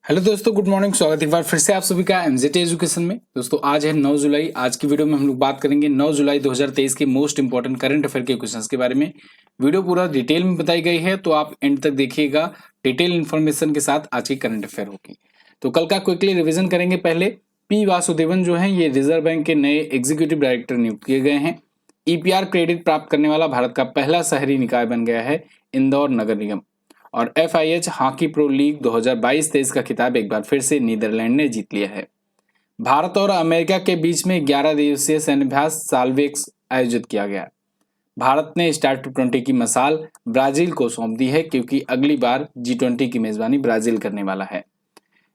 Hello दोस्तों, good morning. स्वागत है एक बार फिर से आप सभी का एमजेटी एजुकेशन में। दोस्तों आज है 9 जुलाई। आज की वीडियो में हम लोग बात करेंगे 9 जुलाई 2023 के मोस्ट इंपॉर्टेंट करंट अफेयर के क्वेश्चंस के बारे में। वीडियो पूरा डिटेल में बताई गई है, तो आप एंड तक देखिएगा। डिटेल इन्फॉर्मेशन के साथ आज की करंट अफेयर होगी। तो कल का क्विकली रिविजन करेंगे। पहले पी वासुदेवन जो है ये रिजर्व बैंक के नए एग्जीक्यूटिव डायरेक्टर नियुक्त किए गए हैं। ईपीआर क्रेडिट प्राप्त करने वाला भारत का पहला शहरी निकाय बन गया है इंदौर नगर निगम। और FIH हॉकी प्रो लीग 2022-23 का खिताब एक बार फिर से नीदरलैंड ने जीत लिया है। भारत और अमेरिका के बीच में 11 दिवसीय सैन्याभ्यास साल्वेक्स आयोजित किया गया। भारत ने स्टार T20 की मसाल ब्राजील को सौंप दी है, क्योंकि अगली बार G20 की मेजबानी ब्राजील करने वाला है।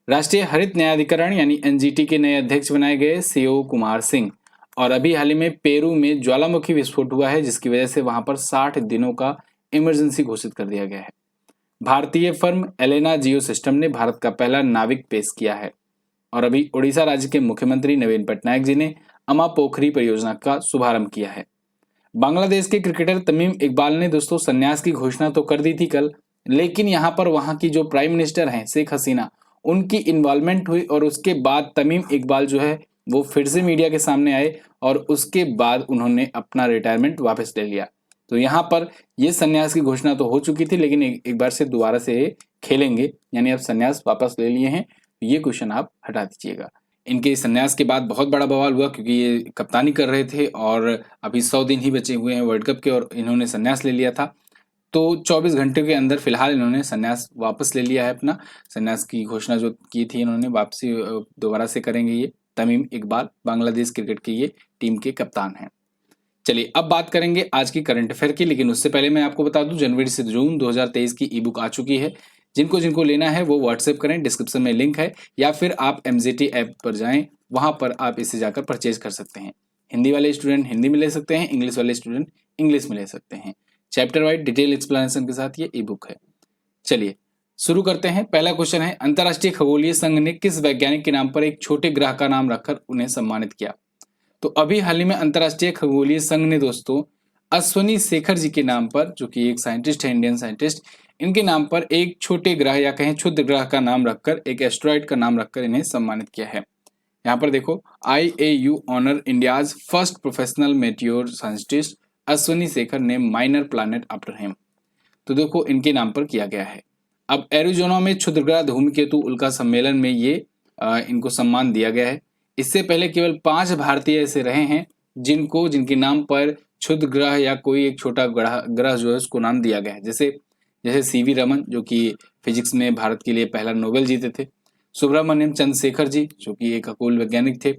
राष्ट्रीय हरित न्यायाधिकरण यानी NGT के नए अध्यक्ष बनाए गए CO कुमार सिंह। और अभी हाल ही में पेरू में ज्वालामुखी विस्फोट हुआ है, जिसकी वजह से वहां पर 60 दिनों का इमरजेंसी घोषित कर दिया गया है। भारतीय फर्म एलेना जियो सिस्टम ने भारत का पहला नाविक पेश किया है। और अभी ओडिशा राज्य के मुख्यमंत्री नवीन पटनायक जी ने अमा पोखरी परियोजना का शुभारंभ किया है। बांग्लादेश के क्रिकेटर तमीम इकबाल ने दोस्तों संन्यास की घोषणा तो कर दी थी कल, लेकिन यहाँ पर वहां की जो प्राइम मिनिस्टर हैं शेख हसीना, उनकी इन्वॉल्वमेंट हुई और उसके बाद तमीम इकबाल जो है वो फिर से मीडिया के सामने आए और उसके बाद उन्होंने अपना रिटायरमेंट वापस ले लिया। तो यहाँ पर ये संन्यास की घोषणा तो हो चुकी थी, लेकिन एक बार से दोबारा से खेलेंगे, यानी अब संन्यास वापस ले लिए हैं। ये क्वेश्चन आप हटा दीजिएगा। इनके संन्यास के बाद बहुत बड़ा बवाल हुआ, क्योंकि ये कप्तानी कर रहे थे और अभी 100 दिन ही बचे हुए हैं वर्ल्ड कप के और इन्होंने संन्यास ले लिया था। तो 24 घंटे के अंदर फिलहाल इन्होंने संन्यास वापस ले लिया है। अपना संन्यास की घोषणा जो की थी इन्होंने, वापसी दोबारा से करेंगे। ये तमीम इकबाल बांग्लादेश क्रिकेट के ये टीम के कप्तान हैं। चलिए अब बात करेंगे आज की करंट अफेयर की, लेकिन उससे पहले मैं आपको बता दूं जनवरी से जून 2023 की ई बुक आ चुकी है। जिनको जिनको लेना है वो व्हाट्सएप करें, डिस्क्रिप्शन में लिंक है, या फिर आप MZT ऐप पर जाएं, वहां पर आप इसे जाकर परचेज कर सकते हैं। हिंदी वाले स्टूडेंट हिंदी में ले सकते हैं, इंग्लिश वाले स्टूडेंट इंग्लिश में ले सकते हैं। चैप्टर वाइज डिटेल एक्सप्लेनेशन के साथ ये ई बुक है। चलिए शुरू करते हैं। पहला क्वेश्चन है, अंतरराष्ट्रीय खगोलीय संघ ने किस वैज्ञानिक के नाम पर एक छोटे ग्रह का नाम रखकर उन्हें सम्मानित किया? तो अभी हाल ही में अंतरराष्ट्रीय खगोलीय संघ ने दोस्तों अश्वनी शेखर जी के नाम पर, जो कि एक साइंटिस्ट है, इंडियन साइंटिस्ट, इनके नाम पर एक छोटे ग्रह या कहें क्षुद्र ग्रह का नाम रखकर, एक एस्ट्रॉइड का नाम रखकर इन्हें सम्मानित किया है। यहाँ पर देखो, IAU honour India's first professional meteor scientist Ashwani Shekhar ने माइनर प्लैनेट आफ्टर हिम। तो देखो इनके नाम पर किया गया है। अब एरिजोना में क्षुद्र ग्रह धूमकेतु उल्का सम्मेलन में ये इनको सम्मान दिया गया है। इससे पहले केवल 5 भारतीय ऐसे रहे हैं जिनके नाम पर क्षुद्र ग्रह या कोई एक छोटा ग्रह जो है उसको नाम दिया गया है। जैसे जैसे CV रमन, जो कि फिजिक्स में भारत के लिए पहला नोबेल जीते थे। सुब्रमण्यम चंद्रशेखर जी, जो कि एक खगोल वैज्ञानिक थे।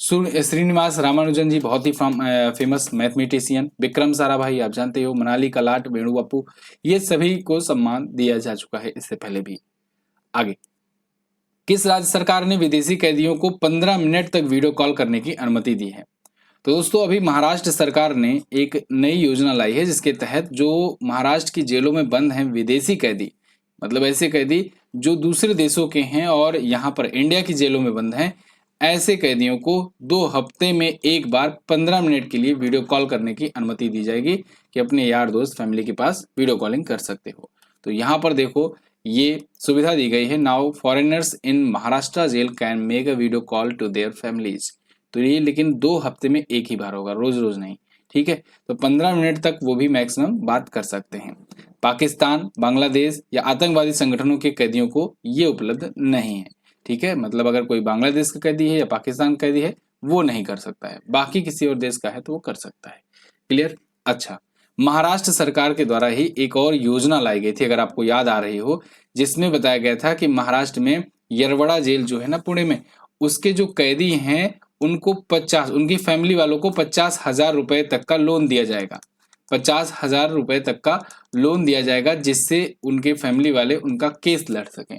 श्रीनिवास रामानुजन जी, बहुत ही फेमस मैथमेटिशियन। विक्रम साराभाई आप जानते हो, मनाली कलाट, वेणु बापू, ये सभी को सम्मान दिया जा चुका है इससे पहले भी। आगे, किस राज्य सरकार ने विदेशी कैदियों को 15 मिनट तक वीडियो कॉल करने की अनुमति दी है? तो दोस्तों अभी महाराष्ट्र सरकार ने एक नई योजना लाई है, जिसके तहत जो महाराष्ट्र की जेलों में बंद हैं विदेशी कैदी, मतलब ऐसे कैदी जो दूसरे देशों के हैं और यहाँ पर इंडिया की जेलों में बंद हैं, ऐसे कैदियों को 2 हफ्ते में एक बार 15 मिनट के लिए वीडियो कॉल करने की अनुमति दी जाएगी, कि अपने यार दोस्त फैमिली के पास वीडियो कॉलिंग कर सकते हो। तो यहाँ पर देखो ये सुविधा दी गई है। Now foreigners in Maharashtra jail can make a video call to their families. तो ये लेकिन 2 हफ्ते में एक ही बार होगा, रोज रोज नहीं। ठीक है, तो 15 मिनट तक वो भी मैक्सिमम बात कर सकते हैं। पाकिस्तान, बांग्लादेश या आतंकवादी संगठनों के कैदियों को ये उपलब्ध नहीं है। ठीक है, मतलब अगर कोई बांग्लादेश का कैदी है या पाकिस्तान का कैदी है वो नहीं कर सकता है, बाकी किसी और देश का है तो वो कर सकता है। क्लियर? अच्छा, महाराष्ट्र सरकार के द्वारा ही एक और योजना लाई गई थी, अगर आपको याद आ रही हो, जिसमें बताया गया था कि महाराष्ट्र में यरवड़ा जेल जो है ना पुणे में, उसके जो कैदी हैं उनको 50, उनकी फैमिली वालों को 50,000 रुपए तक का लोन दिया जाएगा। 50,000 रुपए तक का लोन दिया जाएगा, जिससे उनके फैमिली वाले उनका केस लड़ सकें।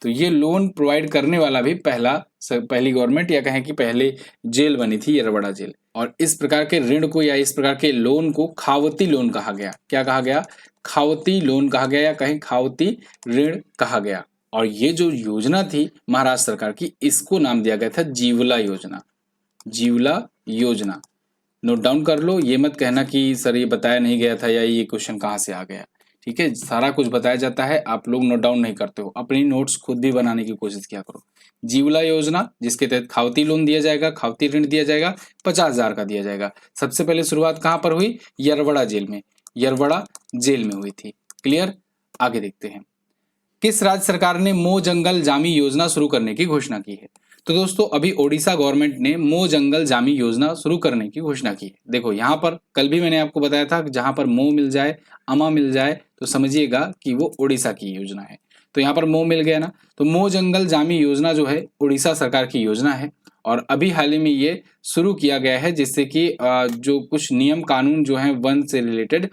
तो ये लोन प्रोवाइड करने वाला भी पहली गवर्नमेंट या कहें कि पहले जेल बनी थी यरवड़ा जेल। और इस प्रकार के ऋण को या इस प्रकार के लोन को खावती लोन कहा गया। क्या कहा गया? खावती लोन कहा गया, या कहीं खावती ऋण कहा गया। और ये जो योजना थी महाराष्ट्र सरकार की, इसको नाम दिया गया था जीवला योजना। जीवला योजना नोट डाउन कर लो, ये मत कहना कि सर ये बताया नहीं गया था या ये क्वेश्चन कहाँ से आ गया। ठीक है, सारा कुछ बताया जाता है, आप लोग नोट डाउन नहीं करते हो, अपनी नोट्स खुद भी बनाने की कोशिश किया करो। जीवला योजना, जिसके तहत खावती लोन दिया जाएगा, खावती ऋण दिया जाएगा, 50,000 का दिया जाएगा। सबसे पहले शुरुआत कहाँ पर हुई? यरवड़ा जेल में, यरवड़ा जेल में हुई थी। क्लियर? आगे देखते हैं। किस राज्य सरकार ने मो जंगल जामी योजना शुरू करने की घोषणा की है? तो दोस्तों अभी ओडिशा गवर्नमेंट ने मो जंगल जामी योजना शुरू करने की घोषणा की है। देखो यहाँ पर कल भी मैंने आपको बताया था कि जहां पर मो मिल जाए, अमा मिल जाए, तो समझिएगा कि वो ओडिशा की योजना है। तो यहाँ पर मो मिल गया ना, तो मो जंगल जामी योजना जो है उड़ीसा सरकार की योजना है और अभी हाल ही में ये शुरू किया गया है, जिससे कि जो कुछ नियम कानून जो है वन से रिलेटेड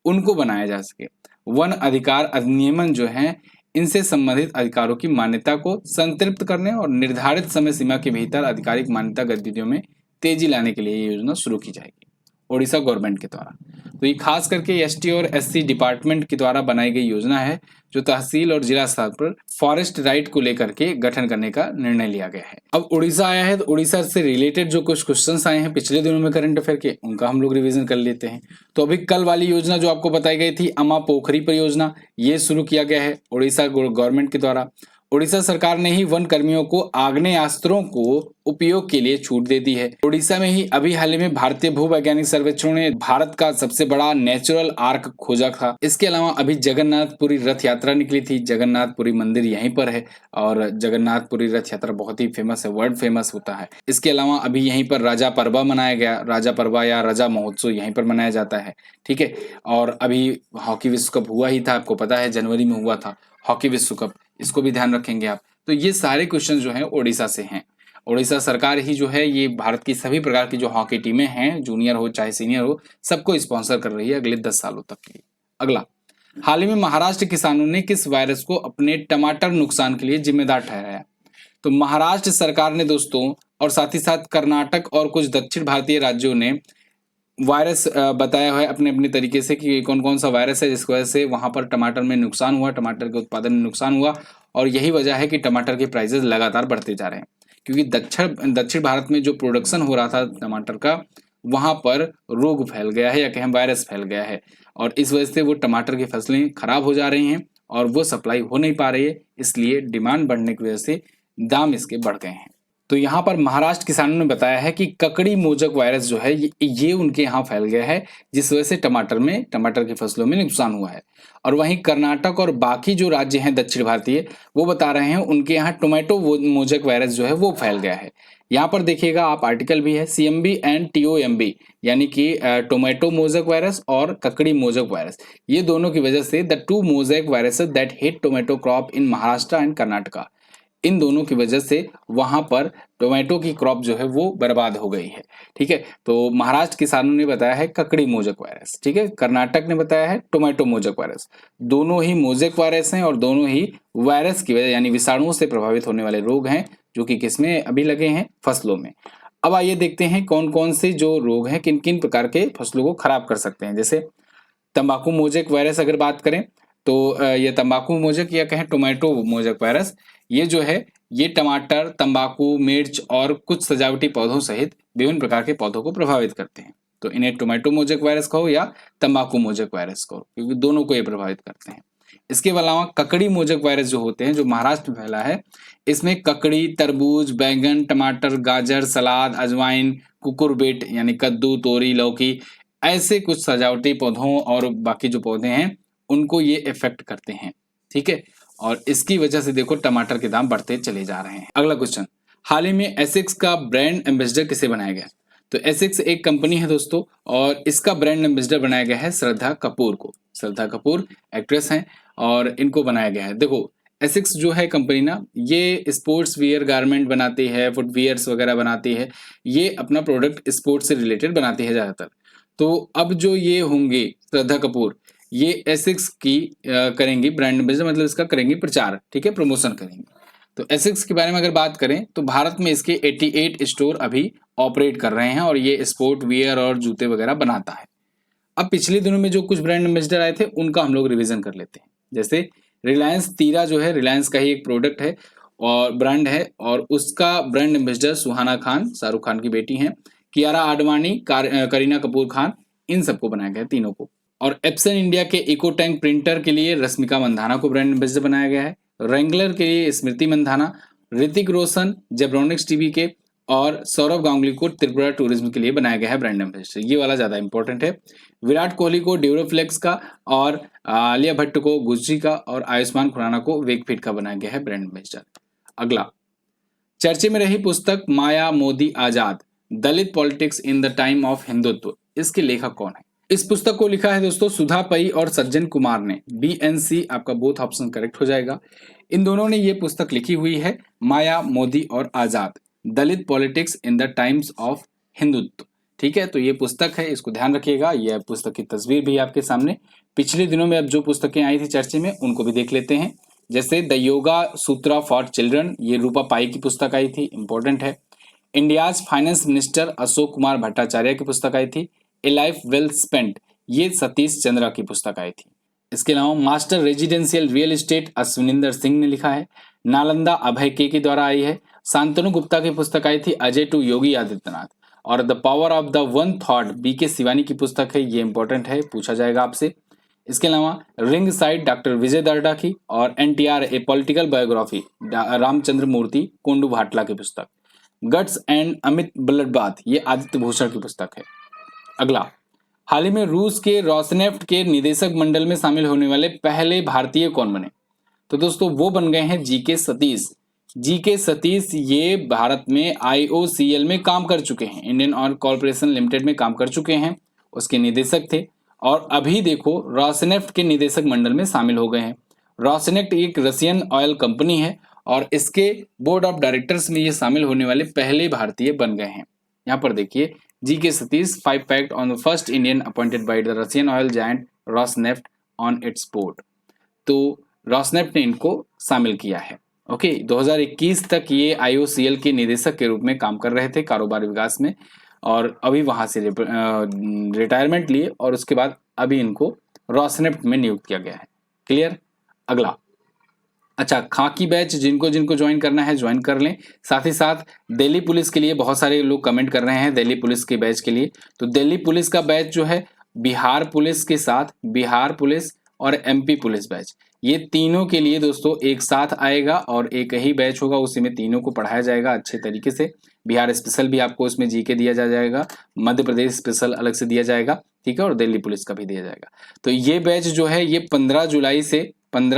उनको बनाया जा सके। वन अधिकार अधिनियमन जो है इनसे संबंधित अधिकारों की मान्यता को संतृप्त करने और निर्धारित समय सीमा के भीतर आधिकारिक मान्यता गतिविधियों में तेजी लाने के लिए ये योजना शुरू की जाएगी ओडिशा गवर्नमेंट के द्वारा। तो ये खास करके एसटी और एससी डिपार्टमेंट के द्वारा बनाई गई योजना है, जो तहसील और जिला स्तर पर फॉरेस्ट राइट को लेकर के गठन करने का निर्णय लिया गया है। अब उड़ीसा आया है, तो उड़ीसा से रिलेटेड जो कुछ क्वेश्चंस आए हैं पिछले दिनों में करंट अफेयर के, उनका हम लोग रिवीजन कर लेते हैं। तो अभी कल वाली योजना जो आपको बताई गई थी, अमा पोखरी परियोजना, ये शुरू किया गया है उड़ीसा गवर्नमेंट के द्वारा। उड़ीसा सरकार ने ही वन कर्मियों को आग्नेयास्त्रों को उपयोग के लिए छूट दे दी है। उड़ीसा में ही अभी हाल ही में भारतीय भूवैज्ञानिक सर्वेक्षण ने भारत का सबसे बड़ा नेचुरल आर्क खोजा था। इसके अलावा अभी जगन्नाथपुरी रथ यात्रा निकली थी। जगन्नाथपुरी मंदिर यहीं पर है और जगन्नाथपुरी रथ यात्रा बहुत ही फेमस है, वर्ल्ड फेमस होता है। इसके अलावा अभी यहीं पर राजा परवा मनाया गया, राजा परवा या राजा महोत्सव यहीं पर मनाया जाता है। ठीक है, और अभी हॉकी विश्व कप हुआ ही था, आपको पता है जनवरी में हुआ था हॉकी विश्व कप, इसको भी ध्यान रखेंगे आप। तो ये सारे क्वेश्चन जो हैं ओडिशा से हैं। ओडिशा सरकार ही जो है ये भारत की सभी प्रकार की जो हॉकी टीमें हैं, जूनियर हो चाहे सीनियर हो, सबको स्पॉन्सर कर रही है अगले 10 सालों तक के लिए। अगला, हाल ही में महाराष्ट्र किसानों ने किस वायरस को अपने टमाटर नुकसान के लिए जिम्मेदार ठहराया? तो महाराष्ट्र सरकार ने दोस्तों, और साथ ही साथ कर्नाटक और कुछ दक्षिण भारतीय राज्यों ने वायरस बताया है अपने अपने तरीके से कि कौन कौन सा वायरस है जिसकी वजह से वहां पर टमाटर में नुकसान हुआ, टमाटर के उत्पादन में नुकसान हुआ। और यही वजह है कि टमाटर के प्राइसेस लगातार बढ़ते जा रहे हैं, क्योंकि दक्षिण भारत में जो प्रोडक्शन हो रहा था टमाटर का, वहां पर रोग फैल गया है या कहें वायरस फैल गया है, और इस वजह से वो टमाटर की फसलें खराब हो जा रही हैं और वो सप्लाई हो नहीं पा रही है। इसलिए डिमांड बढ़ने की वजह से दाम इसके बढ़ गए हैं। तो यहाँ पर महाराष्ट्र किसानों ने बताया है कि ककड़ी मोजक वायरस जो है ये उनके यहाँ फैल गया है, जिस वजह से टमाटर की फसलों में नुकसान हुआ है। और वहीं कर्नाटक और बाकी जो राज्य हैं दक्षिण भारतीय, वो बता रहे हैं उनके यहाँ टोमेटो मोजक वायरस जो है वो फैल गया है। यहाँ पर देखिएगा आप, आर्टिकल भी है CMB एंड TOMB, यानी कि टोमेटो मोजक वायरस और ककड़ी मोजक वायरस, ये दोनों की वजह से the two mosaic viruses that hit tomato crop in Maharashtra and Karnataka, इन दोनों की वजह से वहां पर टोमेटो की क्रॉप जो है वो बर्बाद हो गई है। ठीक है, तो महाराष्ट्र किसानों ने बताया है ककड़ी मोजक वायरस, ठीक है, कर्नाटक ने बताया है टोमेटो मोजक वायरस। दोनों ही मोजक वायरस हैं और दोनों ही वायरस की वजह यानी विषाणुओं से प्रभावित होने वाले रोग हैं, जो कि किसमें अभी लगे हैं? फसलों में। अब आइए देखते हैं कौन कौन से जो रोग हैं किन किन प्रकार के फसलों को खराब कर सकते हैं। जैसे तंबाकू मोजक वायरस अगर बात करें तो ये तंबाकू मोजक या कहें टोमेटो मोजक वायरस, ये जो है ये टमाटर, तंबाकू, मिर्च और कुछ सजावटी पौधों सहित विभिन्न प्रकार के पौधों को प्रभावित करते हैं। तो इन्हें टोमेटो मोजक वायरस कहो या तंबाकू मोजक वायरस कहो, क्योंकि दोनों को ये प्रभावित करते हैं। इसके अलावा ककड़ी मोजक वायरस जो होते हैं, जो महाराष्ट्र में फैला है, इसमें ककड़ी, तरबूज, बैंगन, टमाटर, गाजर, सलाद, अजवाइन, कुकुरबिट यानी कद्दू, तोरी, लौकी, ऐसे कुछ सजावटी पौधों और बाकी जो पौधे हैं उनको ये इफेक्ट करते हैं। ठीक है, और इसकी वजह से देखो टमाटर के दाम बढ़ते चले जा रहे हैं। अगला क्वेश्चन, हाल ही में एसिक्स का ब्रांड एम्बेसडर किसे बनाया गया? तो एसिक्स एक कंपनी है दोस्तों, और इसका ब्रांड एम्बेसडर बनाया गया है श्रद्धा कपूर को। श्रद्धा कपूर एक्ट्रेस हैं और इनको बनाया गया है। देखो एसिक्स जो है कंपनी ना, ये स्पोर्ट्स वियर गारमेंट बनाती है, फुटवियर्स वगैरह बनाती है, ये अपना प्रोडक्ट स्पोर्ट्स से रिलेटेड बनाती है ज़्यादातर। तो अब जो ये होंगे श्रद्धा कपूर, ये एसिक्स की करेंगी ब्रांड एम्बेसडर, मतलब इसका करेंगी प्रचार, ठीक है, प्रमोशन करेंगी। तो एसिक्स के बारे में अगर बात करें तो भारत में इसके 88 स्टोर अभी ऑपरेट कर रहे हैं और ये स्पोर्ट वियर और जूते वगैरह बनाता है। अब पिछले दिनों में जो कुछ ब्रांड एम्बेसडर आए थे उनका हम लोग रिवीजन कर लेते हैं। जैसे रिलायंस तीरा जो है, रिलायंस का ही एक प्रोडक्ट है और ब्रांड है, और उसका ब्रांड एम्बेसडर सुहाना खान, शाहरुख खान की बेटी हैं, कियारा आडवाणी, करीना कपूर खान, इन सबको बनाया गया, तीनों को। और एप्सन इंडिया के इको टैंक प्रिंटर के लिए रश्मिका मंदाना को ब्रांड एम्बेसडर बनाया गया है। रेंगलर के लिए स्मृति मंदाना, ऋतिक रोशन जेब्रोनिक्स टीवी के और सौरभ गांगुली को त्रिपुरा टूरिज्म के लिए बनाया गया है ब्रांड एम्बेसडर। ये वाला ज्यादा इंपॉर्टेंट है। विराट कोहली को ड्यूरोफ्लेक्स का और आलिया भट्ट को गुच्ची का और आयुष्मान खुराना को वेकफिट का बनाया गया है ब्रांड एम्बेसडर। अगला चर्चे में रही पुस्तक Maya Modi Azad, Dalit politics in the time of Hindutva, इसके लेखक कौन है? इस पुस्तक को लिखा है दोस्तों सुधा पई और सज्जन कुमार ने। BNC आपका बोथ ऑप्शन करेक्ट हो जाएगा। इन दोनों ने ये पुस्तक लिखी हुई है, माया मोदी और Azad, Dalit politics in the times of Hindutva. ठीक है, तो ये पुस्तक है, इसको ध्यान रखिएगा। यह पुस्तक की तस्वीर भी आपके सामने। पिछले दिनों में अब जो पुस्तकें आई थी चर्चे में उनको भी देख लेते हैं। जैसे the yoga Sutra for children, ये रूपा पाई की पुस्तक आई थी, इंपॉर्टेंट है। India's finance minister Ashok Kumar Bhattacharya की पुस्तक आई थी। ए लाइफ वेल स्पेंट, ये सतीश चंद्रा की पुस्तक आई थी। इसके अलावा master residential real estate Ashwinder Singh ने लिखा है। नालंदा अभय के द्वारा आई है। शांतनु गुप्ता की पुस्तक आई थी अजय टू योगी आदित्यनाथ। और the power of the one thought BK Shivani की पुस्तक है, ये इंपॉर्टेंट है, पूछा जाएगा आपसे। इसके अलावा रिंग साइड डॉक्टर विजय दर्डा की और NTR ए पॉलिटिकल बायोग्राफी रामचंद्र मूर्ति कोंडू भाटला की पुस्तक। गट्स एंड अमित ब्लडबाथ, ये आदित्य भूषण की पुस्तक है। अगला, हाल ही में रूस के रोसनेफ्ट के निदेशक मंडल में शामिल होने वाले पहले भारतीय कौन बने? तो दोस्तों वो बन गए हैं GK सतीश। GK सतीश ये भारत में IOCL में काम कर चुके हैं, इंडियन ऑयल कॉर्पोरेशन लिमिटेड में काम कर चुके हैं, उसके निदेशक थे और अभी देखो रोसनेफ्ट के निदेशक मंडल में शामिल हो गए हैं। रोसनेफ्ट एक रशियन ऑयल कंपनी है और इसके बोर्ड ऑफ डायरेक्टर्स में ये शामिल होने वाले पहले भारतीय बन गए हैं। यहाँ पर देखिए GK Satish 5 fact on the first Indian appointed by the Russian oil giant Rosneft on it's board. तो रोसनेफ्ट ने इनको शामिल किया है। ओके, 2021 तक ये IOCL के निदेशक के रूप में काम कर रहे थे कारोबार विकास में और अभी वहां से रिटायरमेंट लिए और उसके बाद अभी इनको रोसनेफ्ट में नियुक्त किया गया है। क्लियर? अगला, अच्छा, खाकी बैच जिनको जिनको ज्वाइन करना है ज्वाइन कर लें। साथ ही साथ दिल्ली पुलिस के लिए बहुत सारे लोग कमेंट कर रहे हैं दिल्ली पुलिस के बैच के लिए। तो दिल्ली पुलिस का बैच जो है बिहार पुलिस के साथ बिहार पुलिस और MP पुलिस बैच, ये तीनों के लिए दोस्तों एक साथ आएगा और एक ही बैच होगा, उसी में तीनों को पढ़ाया जाएगा अच्छे तरीके से। बिहार स्पेशल भी आपको उसमें GK दिया जाएगा, मध्य प्रदेश स्पेशल अलग से दिया जाएगा, ठीक है, और दिल्ली पुलिस का भी दिया जाएगा। तो ये बैच जो है ये 15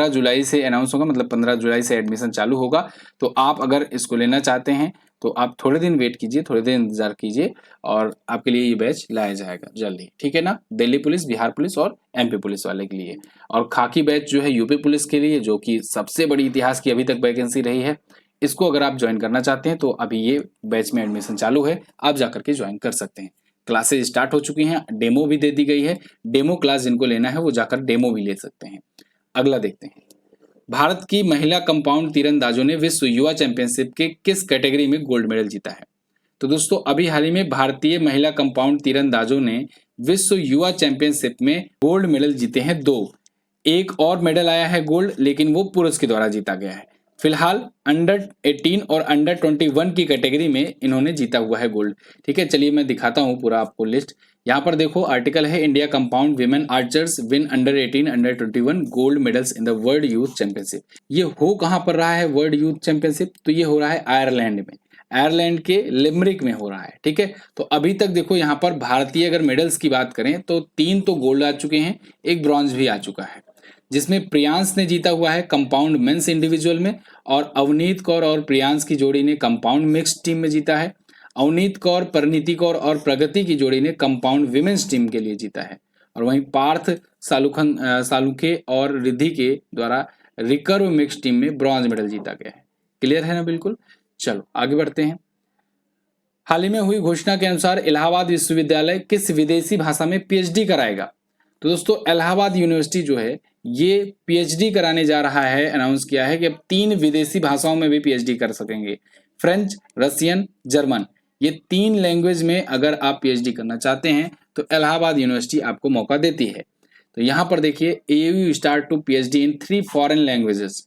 जुलाई से अनाउंस होगा, मतलब 15 जुलाई से एडमिशन चालू होगा। तो आप अगर इसको लेना चाहते हैं तो आप थोड़े दिन वेट कीजिए, थोड़े दिन इंतजार कीजिए और आपके लिए ये बैच लाया जाएगा जल्दी, ठीक है ना। दिल्ली पुलिस, बिहार पुलिस और MP पुलिस वाले के लिए। और खाकी बैच जो है UP पुलिस के लिए, जो कि सबसे बड़ी इतिहास की अभी तक वैकेंसी रही है, इसको अगर आप ज्वाइन करना चाहते हैं तो अभी ये बैच में एडमिशन चालू है, आप जाकर के ज्वाइन कर सकते हैं। क्लासेज स्टार्ट हो चुकी हैं, डेमो भी दे दी गई है। डेमो क्लास जिनको लेना है वो जाकर डेमो भी ले सकते हैं। अगला देखते हैं, भारत की महिला कंपाउंड तीरंदाजों ने विश्व युवा चैंपियनशिप के किस कैटेगरी में गोल्ड मेडल जीता है? तो दोस्तों अभी हाल ही में भारतीय महिला कंपाउंड तीरंदाजों ने विश्व युवा चैंपियनशिप में गोल्ड मेडल जीते हैं 2। एक और मेडल आया है गोल्ड, लेकिन वो पुरुष के द्वारा जीता गया है। फिलहाल अंडर 18 और अंडर 21 की कैटेगरी में इन्होंने जीता हुआ है गोल्ड। ठीक है, चलिए मैं दिखाता हूँ पूरा आपको लिस्ट। यहाँ पर देखो आर्टिकल है, India compound women archers win under 18 under 21 gold medals in the world youth championship. ये हो कहाँ पर रहा है वर्ल्ड यूथ चैंपियनशिप? तो ये हो रहा है आयरलैंड में, आयरलैंड के लिमरिक में हो रहा है। ठीक है, तो अभी तक देखो यहाँ पर भारतीय अगर मेडल्स की बात करें तो 3 तो गोल्ड आ चुके हैं, एक ब्रॉन्ज भी आ चुका है, जिसमें प्रियांश ने जीता हुआ है कंपाउंड मेंस इंडिविजुअल में और अवनीत कौर और प्रियांश की जोड़ी ने कंपाउंड मिक्स्ड टीम में जीता है। अवनीत कौर, परिणीति कौर और प्रगति की जोड़ी ने कंपाउंड विमेंस टीम के लिए जीता है। और वहीं पार्थ सालुखे और रिद्धि के द्वारा रिकर्व मिक्स टीम में ब्रॉन्ज मेडल जीता गया है। क्लियर है ना? बिल्कुल। चलो आगे बढ़ते हैं। हाल ही में हुई घोषणा के अनुसार इलाहाबाद विश्वविद्यालय किस विदेशी भाषा में PhD कराएगा? तो दोस्तों इलाहाबाद यूनिवर्सिटी जो है ये PhD कराने जा रहा है, अनाउंस किया है कि अब 3 विदेशी भाषाओं में भी PhD कर सकेंगे, फ्रेंच, रशियन, जर्मन। ये 3 लैंग्वेज में अगर आप PhD करना चाहते हैं तो इलाहाबाद यूनिवर्सिटी आपको मौका देती है। तो यहाँ पर देखिए AU start to PhD in 3 foreign languages.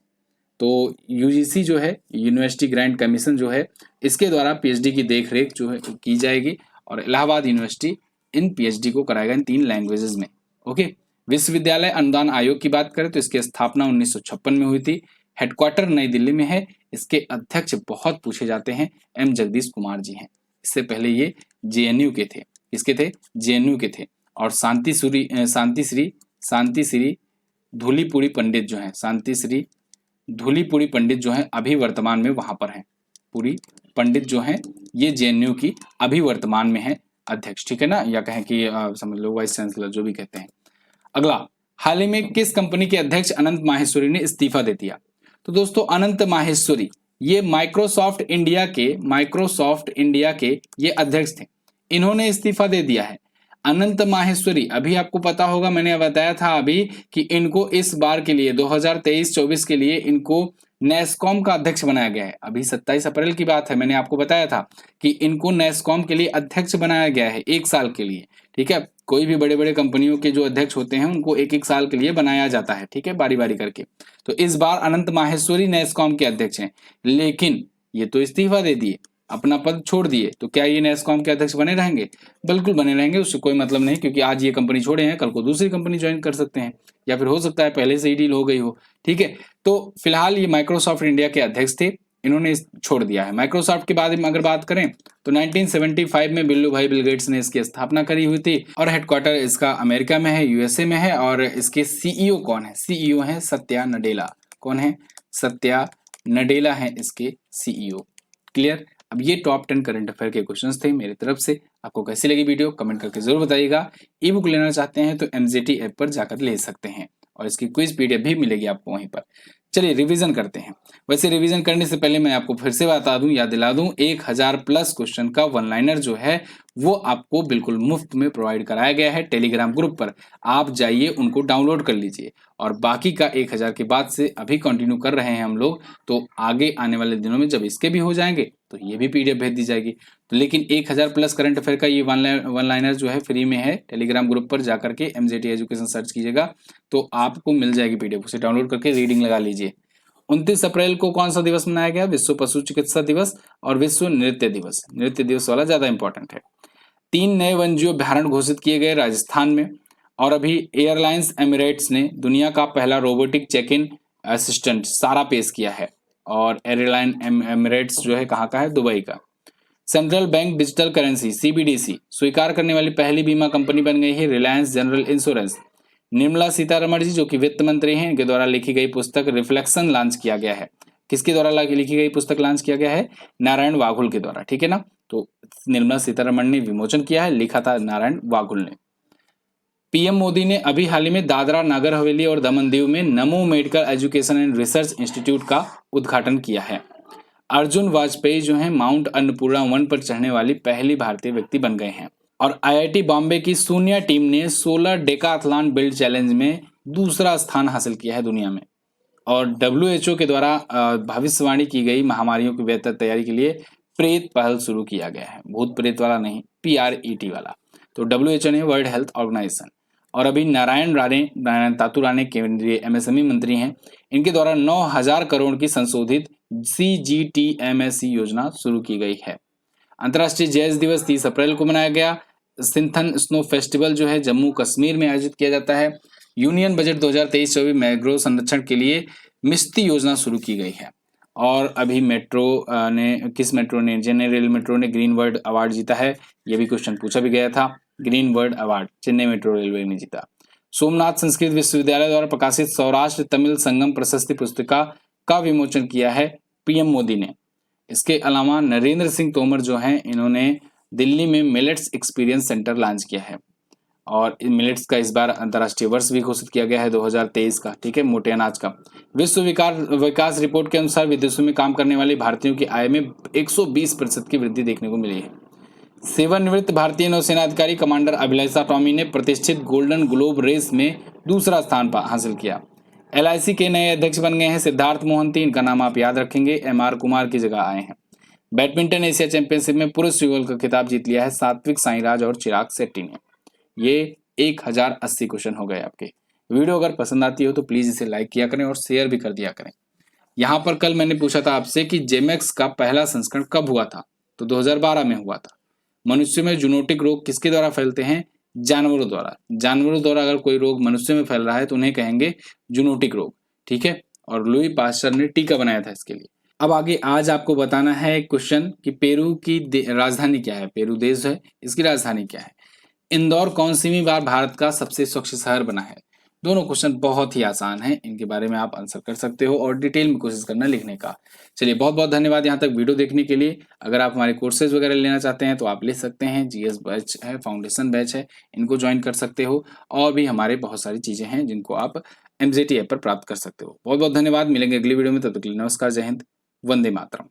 तो UGC जो है, यूनिवर्सिटी ग्रांट कमीशन जो है, इसके द्वारा PhD की देख रेख जो है की जाएगी और इलाहाबाद यूनिवर्सिटी इन PhD को कराएगा इन 3 लैंग्वेजेस में। ओके, विश्वविद्यालय अनुदान आयोग की बात करें तो इसकी स्थापना 1956 में हुई थी। हेडक्वार्टर नई दिल्ली में है। इसके अध्यक्ष बहुत पूछे जाते हैं, एम जगदीश कुमार जी हैं। इससे पहले ये जेएनयू के थे। किसके थे? जेएनयू के थे। और शांति श्री धूलीपुरी पंडित जो हैं, शांति श्री धूलीपुरी पंडित जो हैं अभी वर्तमान में वहां पर हैं। पुरी पंडित जो हैं ये जेएनयू की अभी वर्तमान में है अध्यक्ष, ठीक है ना, या कहें कि समझ लो वाइस चांसलर, जो भी कहते हैं। अगला, हाल ही में किस कंपनी के अध्यक्ष अनंत माहेश्वरी ने इस्तीफा दे दिया? तो दोस्तों अनंत माहेश्वरी ये माइक्रोसॉफ्ट इंडिया के ये अध्यक्ष थे। इन्होंने इस्तीफा दे दिया है। अनंत माहेश्वरी, अभी आपको पता होगा, मैंने बताया था अभी कि इनको इस बार के लिए 2023-24 के लिए इनको नेस्कॉम का अध्यक्ष बनाया गया है। अभी 27 अप्रैल की बात है, मैंने आपको बताया था कि इनको नेस्कॉम के लिए अध्यक्ष बनाया गया है 1 साल के लिए, ठीक है। कोई भी बड़े बड़े कंपनियों के जो अध्यक्ष होते हैं उनको 1-1 साल के लिए बनाया जाता है, ठीक है, बारी बारी करके। तो इस बार अनंत माहेश्वरी नेस्कॉम के अध्यक्ष हैं, लेकिन ये तो इस्तीफा दे दिए, अपना पद छोड़ दिए, तो क्या ये नेस्कॉम के अध्यक्ष बने रहेंगे? बिल्कुल बने रहेंगे, उससे कोई मतलब नहीं, क्योंकि आज ये कंपनी छोड़े हैं, कल को दूसरी कंपनी ज्वाइन कर सकते हैं, या फिर हो सकता है पहले से ही डील हो गई हो, ठीक है। तो फिलहाल ये माइक्रोसॉफ्ट इंडिया के अध्यक्ष थे, इन्होंने छोड़ दिया है। माइक्रोसॉफ्ट के बारे में अगर बात करें तो 1975 में बिल्लू भाई बिल गेट्स ने इसकी स्थापना करी हुई थी और हेडक्वार्टर इसका अमेरिका में है, यूएसए में है। और इसके सीईओ कौन है? सीईओ है सत्या नडेला। कौन है? सत्या नडेला है इसके सीईओ। क्लियर? अब ये टॉप 10 करंट अफेयर के क्वेश्चंस थे मेरी तरफ से। आपको कैसी लगी वीडियो कमेंट करके जरूर बताइएगा। ई बुक लेना चाहते हैं तो MJT ऐप पर जाकर ले सकते हैं और इसकी क्विज PDF भी मिलेगी आपको वहीं पर। चलिए रिवीजन करते हैं। वैसे रिवीजन करने से पहले मैं आपको फिर से बता दूं, याद दिला दूं, 1000 प्लस क्वेश्चन का वन लाइनर जो है वो आपको बिल्कुल मुफ्त में प्रोवाइड कराया गया है टेलीग्राम ग्रुप पर। आप जाइए उनको डाउनलोड कर लीजिए और बाकी का 1000 के बाद से अभी कंटिन्यू कर रहे हैं हम लोग, तो आगे आने वाले दिनों में जब इसके भी हो जाएंगे तो ये भी PDF भेज दी जाएगी। तो लेकिन 1000 प्लस करंट अफेयर का ये वन लाइनर जो है फ्री में है, टेलीग्राम ग्रुप पर जाकर के MJT एजुकेशन सर्च कीजिएगा तो आपको मिल जाएगी PDF, उसे डाउनलोड करके रीडिंग लगा लीजिए। 29 अप्रैल को कौन सा दिवस मनाया गया? विश्व पशु चिकित्सा दिवस और विश्व नृत्य दिवस। नृत्य दिवस वाला ज्यादा इंपॉर्टेंट है। 3 नए वन्यजीव अभ्यारण्य घोषित किए गए राजस्थान में। और अभी एयरलाइंस एमिरेट्स ने दुनिया का पहला रोबोटिक चेक इन असिस्टेंट सारा पेश किया है। और एयरलाइन एमिरेट्स जो है कहाँ का है? दुबई का। Central bank digital currency CBDC स्वीकार करने वाली पहली बीमा कंपनी बन गई है रिलायंस जनरल इंश्योरेंस। निर्मला सीतारमण जी जो कि वित्त मंत्री हैं, इनके द्वारा लिखी गई पुस्तक रिफ्लेक्शन लॉन्च किया गया है। किसके द्वारा लिखी गई पुस्तक लॉन्च किया गया है? नारायण वाघुल के द्वारा, ठीक है ना। तो निर्मला सीतारमण ने विमोचन किया है, लिखा था नारायण वाघुल ने। PM मोदी ने अभी हाल ही में दादरा नगर हवेली और दमन दीव में नमो medical education and research institute का उद्घाटन किया है। अर्जुन वाजपेयी जो है माउंट अन्नपूर्णा 1 पर चढ़ने वाली पहली भारतीय व्यक्ति बन गए हैं। और IIT बॉम्बे की सोनिया टीम ने 16 डेकाथलॉन बिल्ड चैलेंज में दूसरा स्थान हासिल किया है दुनिया में। और WHO के द्वारा भविष्यवाणी की गई महामारियों की बेहतर तैयारी के लिए प्रेत पहल शुरू किया गया है। भूत प्रेत वाला नहीं, PRET वाला। तो WHO ने वर्ल्ड हेल्थ ऑर्गेनाइजेशन। और अभी नारायण तातू राणे केंद्रीय MSME मंत्री हैं, इनके द्वारा 9000 करोड़ की संशोधित CGTMSE योजना शुरू की गई है। अंतर्राष्ट्रीय जैज दिवस 30 अप्रैल को मनाया गया। सिंथन स्नो फेस्टिवल जो है जम्मू कश्मीर में आयोजित किया जाता है। यूनियन बजट 2023-24 मैंग्रोव संरक्षण के लिए मिस्ती योजना शुरू की गई है। और अभी किस मेट्रो ने चेन्नई रेल मेट्रो ने ग्रीन वर्ल्ड अवार्ड जीता है, ये भी क्वेश्चन पूछा भी गया था। Green world award Chennai metro railway ने जीता। सोमनाथ संस्कृत विश्वविद्यालय द्वारा प्रकाशित सौराष्ट्र तमिल संगम प्रशस्ति पुस्तिका का विमोचन किया है PM मोदी ने। इसके अलावा नरेंद्र सिंह तोमर जो हैं, इन्होंने दिल्ली में मिलेट्स एक्सपीरियंस सेंटर लॉन्च किया है। और मिलेट्स का इस बार अंतर्राष्ट्रीय वर्ष भी घोषित किया गया है 2023 का, ठीक है, मोटे अनाज का। विश्व विकास रिपोर्ट के अनुसार विदेशों में काम करने वाले भारतीयों की आय में 120% की वृद्धि देखने को मिली है। सेवानिवृत्त भारतीय नौसेना अधिकारी कमांडर अभिलाषा टॉमी ने प्रतिष्ठित गोल्डन ग्लोब रेस में दूसरा स्थान हासिल किया। LIC के नए अध्यक्ष बन गए हैं सिद्धार्थ मोहंती, इनका नाम आप याद रखेंगे, MR कुमार की जगह आए हैं। बैडमिंटन एशिया चैंपियनशिप में पुरुष युगल का खिताब जीत लिया है सात्विक साईराज और चिराग शेट्टी ने। ये 1080 क्वेश्चन हो गए आपके। वीडियो अगर पसंद आती हो तो प्लीज इसे लाइक किया करें और शेयर भी कर दिया करें। यहाँ पर कल मैंने पूछा था आपसे कि जेमेक्स का पहला संस्करण कब हुआ था, तो 2012 में हुआ था। मनुष्य में जूनोटिक रोग किसके द्वारा फैलते हैं? जानवरों द्वारा अगर कोई रोग मनुष्य में फैल रहा है तो उन्हें कहेंगे जूनोटिक रोग, ठीक है। और लुई पास्चर ने टीका बनाया था इसके लिए। अब आगे आज आपको बताना है एक क्वेश्चन कि पेरू की राजधानी क्या है। पेरू देश है, इसकी राजधानी क्या है। इंदौर कौनसीवीं बार भारत का सबसे स्वच्छ शहर बना है। दोनों क्वेश्चन बहुत ही आसान हैं, इनके बारे में आप आंसर कर सकते हो और डिटेल में कोशिश करना लिखने का। चलिए बहुत बहुत धन्यवाद यहाँ तक वीडियो देखने के लिए। अगर आप हमारे कोर्सेज वगैरह लेना चाहते हैं तो आप ले सकते हैं। जीएस बैच है, फाउंडेशन बैच है, इनको ज्वाइन कर सकते हो। और भी हमारे बहुत सारी चीजें हैं जिनको आप MJT ऐप पर प्राप्त कर सकते हो। बहुत बहुत धन्यवाद, मिलेंगे अगली वीडियो में, तब तक के लिए नमस्कार, जय हिंद, वंदे मातरम।